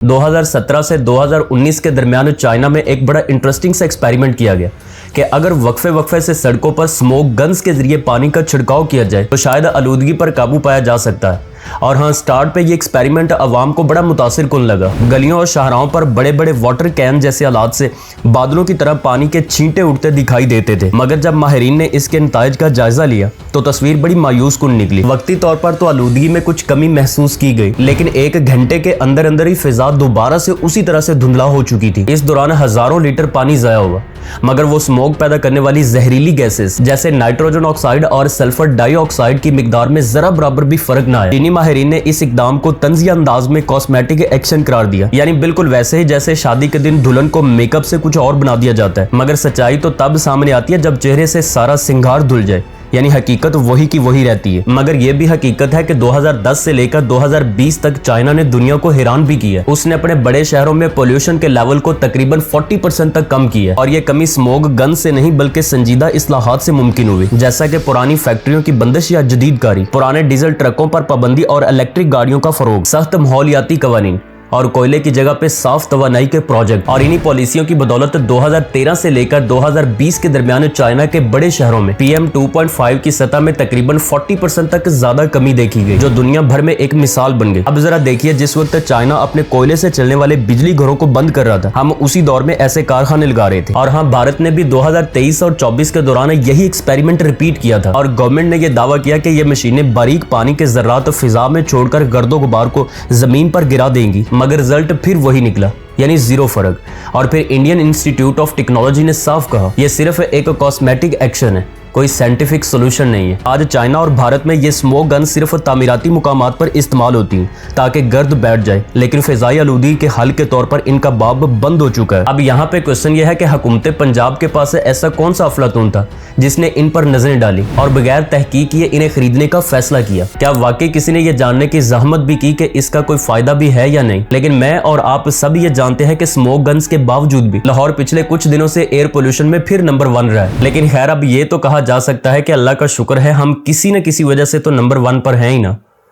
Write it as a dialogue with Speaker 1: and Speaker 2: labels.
Speaker 1: 2017 से 2019 के दरमियान चाइना में एक बड़ा इंटरेस्टिंग सा एक्सपेरिमेंट किया गया कि अगर वक्फे से सड़कों पर स्मोक गन्स के जरिए पानी का छिड़काव किया जाए तो शायद आलूदगी पर काबू पाया जा सकता है। और हाँ, स्टार्ट पे ये एक्सपेरिमेंट अवाम को बड़ा मुतासिर कुन लगा। गलियों और शाहराहों पर बड़े बड़े वाटर कैन जैसे आलात से बादलों की तरह पानी के छींटे उड़ते दिखाई देते थे, मगर जब माहिरीन ने इसके नताइज का जायजा लिया तो तस्वीर बड़ी मायूस कुन निकली। वक्ती तौर पर तो आलूदगी में कुछ कमी महसूस की गई, लेकिन एक घंटे के अंदर अंदर ही फिजा दोबारा से उसी तरह से धुंधला हो चुकी थी। इस दौरान हजारों लीटर पानी जाया हुआ, मगर वो स्मोक पैदा करने वाली जहरीली गैसेस जैसे नाइट्रोजन ऑक्साइड और सल्फर डाइऑक्साइड की मिकदार में जरा बराबर भी फर्क न आया। चीनी माहिरीन ने इस इकदाम को तंजिया अंदाज में कॉस्मेटिक एक्शन करार दिया, यानी बिल्कुल वैसे ही जैसे शादी के दिन दुल्हन को मेकअप से कुछ और बना दिया जाता है। मगर सच्चाई तो तब सामने आती है जब चेहरे से सारा सिंगार धुल जाए, यानी हकीकत वही की वही रहती है। मगर यह भी हकीकत है कि 2010 से लेकर 2020 तक चाइना ने दुनिया को हैरान भी किया। उसने अपने बड़े शहरों में पोल्यूशन के लेवल को तकरीबन 40% तक कम किया, और ये कमी स्मोक गन से नहीं बल्कि संजीदा इस्लाहात से मुमकिन हुई, जैसा कि पुरानी फैक्ट्रियों की बंदिश या जदीद कारी, पुराने डीजल ट्रकों पर पाबंदी और इलेक्ट्रिक गाड़ियों का फरोग, सख्त माहौलियाती कवानीन और कोयले की जगह पे साफ तवानाई के प्रोजेक्ट। और इन्हीं पॉलिसियों की बदौलत 2013 से लेकर 2020 के दरमियान चाइना के बड़े शहरों में PM 2.5 की सतह में तकरीबन 40% तक ज्यादा कमी देखी गई, जो दुनिया भर में एक मिसाल बन गई। अब जरा देखिए, जिस वक्त चाइना अपने कोयले से चलने वाले बिजली घरों को बंद कर रहा था, हम उसी दौर में ऐसे कारखाने लगा रहे थे। और हाँ, भारत ने भी 2023 और 24 के दौरान यही एक्सपेरिमेंट रिपीट किया था, और गवर्नमेंट ने यह दावा किया कि ये मशीनें बारीक पानी के जर्रात फिजा में छोड़कर गर्दो गुबार को जमीन पर गिरा देंगी, मगर रिजल्ट फिर वही निकला, यानी जीरो फर्क। और फिर इंडियन इंस्टीट्यूट ऑफ टेक्नोलॉजी ने साफ कहा, यह सिर्फ एक कॉस्मेटिक एक्शन है, कोई साइंटिफिक सोल्यूशन नहीं है। आज चाइना और भारत में ये स्मोक गन सिर्फ तामीराती मुकामात पर इस्तेमाल होती हैं ताकि गर्द बैठ जाए, लेकिन फिजाई आलूदगी के हल के तौर पर इनका बाब बंद हो चुका है। अब यहाँ पे क्वेश्चन ये है कि हुकूमत पंजाब के पास ऐसा कौन सा अफलातून था जिसने इन पर नजरें डाली और बगैर तहकीक किए इन्हें खरीदने का फैसला किया। क्या वाकई किसी ने यह जानने की जहमत भी की कि इसका कोई फायदा भी है या नहीं? लेकिन मैं और आप सब ये जानते हैं कि स्मोक गन्स के बावजूद भी लाहौर पिछले कुछ दिनों से एयर पोल्यूशन में फिर नंबर 1 रहा है। लेकिन खैर, अब ये तो कहा जा सकता है कि अल्लाह का शुक्र है हम किसी न किसी वजह से तो नंबर 1 पर हैं ही ना।